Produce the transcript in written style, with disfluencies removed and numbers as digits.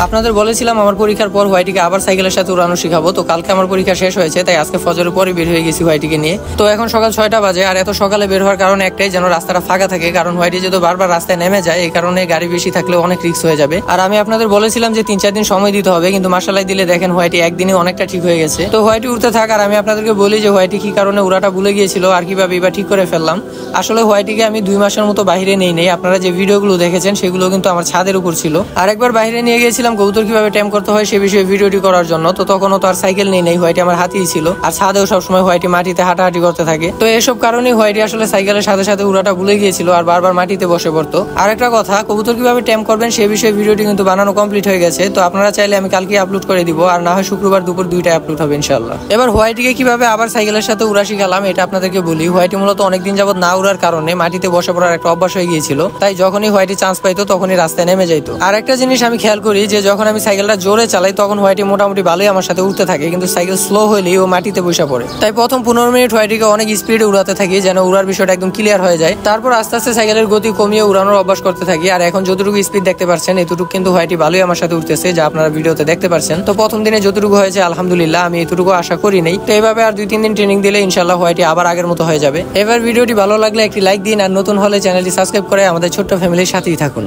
আপনাদের বলেছিলাম আমার পরীক্ষার পর হোয়াইটিকে আবার সাইকেলের সাথে উড়ানো শিখাবো। তো কালকে আমার পরীক্ষা শেষ হয়েছে, তাই আজকে ফজরের পরে বের হয়ে গেছি হোয়াইটিকে নিয়ে। তো এখন সকাল 6টা বাজে, আর এত সকালে বের হওয়ার কারণ একটাই, যেন রাস্তাটা ফাঁকা থাকে। কারণ হোয়াইটি যেহেতু বারবার রাস্তায় নেমে যায়, এই কারণে গাড়ি বেশি থাকলে অনেক রিস্ক হয়ে যাবে। আর আমি আপনাদের বলেছিলাম যে 3-4 দিন সময় দিতে হবে, কিন্তু মাশাআল্লাহ দিলে দেখেন হোয়াইটি একদিনে অনেকটা ঠিক হয়ে গেছে। তো হোয়াইটি উঠতে থাক, আর আমি আপনাদেরকে বলি যে হোয়াইটি কি কারণে উড়াটা ভুলে গিয়েছিল আর কিভাবে এবার ঠিক করে ফেললাম। আসলে হোয়াইটিকে আমি 2 মাসের মতো বাইরে নেই। আপনারা যে ভিডিওগুলো দেখেছেন সেগুলো কিন্তু আমার ছাদের উপর ছিল। আর একবার বাইরে নিয়ে গিয়েছিলাম কবুতর কিভাবে ট্যাম করতে হয় সে বিষয়ে ভিডিওটি করার জন্য। তো তখনও তো আর সাইকেল নেই, হোয়াইটি আমার হাতেই ছিল। আর ছাদেও সবসময় হোয়াইটি মাটিতে হাঁটাহাঁটি করতে থাকে। তো এসব কারণেই হোয়াইটি আসলে সাইকেলের সাথে সাথে উড়াটা ভুলে গিয়েছিল আর বারবার মাটিতে বসে পড়তো। আর একটা কথা, কবুতর কিভাবে ট্যাম করবেন সে বিষয়ে ভিডিওটি কিন্তু বানানো কমপ্লিট হয়ে গেছে। তো আপনারা চাইলে আমি কালকে আপলোড করে দিব, আর না হয় শুক্রবার দুপুর 2টায় আপলোড হবে ইনশাআল্লাহ। এবার হোয়াইটিকে কিভাবে আবার সাইকেলের সাথে উড়া শিখালাম এটা আপনাদেরকে বলি। হোয়াইটি মূলত অনেকদিন যাবত না উড়ার কারণে মাটিতে বসে পড়ার একটা অভ্যাস হয়ে গিয়েছিল, তাই যখনই হোয়াইটি চান্স পাইতো তখনই রাস্তায় নেমে যাইতো। আর একটা জিনিস আমি খেয়াল করি যে যখন আমি সাইকেলটা জোরে চালাই তখন হোয়াইটি মোটামুটি ভালোই আমার সাথে উঠতে থাকে, কিন্তু সাইকেল স্লো হলেই ও মাটিতে বসে পড়ে। তাই প্রথম 15 মিনিট হোয়াইটিকে অনেক স্পিডে উড়াতে থাকি যেন উড়ার বিষয়টা একদম ক্লিয়ার হয়ে যায়। তারপর আস্তে আস্তে সাইকেলের গতি কমিয়ে উড়ানোর অভ্যাস করতে থাকি। আর এখন যতটুকু স্পিড দেখতে পাচ্ছেন এতটুকু কিন্তু হোয়াইটি ভালোই আমার সাথে উঠতেছে, যা আপনারা ভিডিওতে দেখতে পাচ্ছেন। তো প্রথম দিনে যতটুকু হয়েছে আলহামদুলিল্লাহ, আমি এতটুকু আশা করি নাই। তো এইভাবে আর 2-3 দিন ট্রেনিং দিলে ইনশাআল্লাহ হোয়াইটি আবার আগের মতো হয়ে যাবে। এবার ভিডিওটি ভালো লাগলে একটি লাইক দিন, আর নতুন হলে চ্যানেলটি সাবস্ক্রাইব করে আমাদের ছোট্ট ফ্যামিলির সাথেই থাকুন।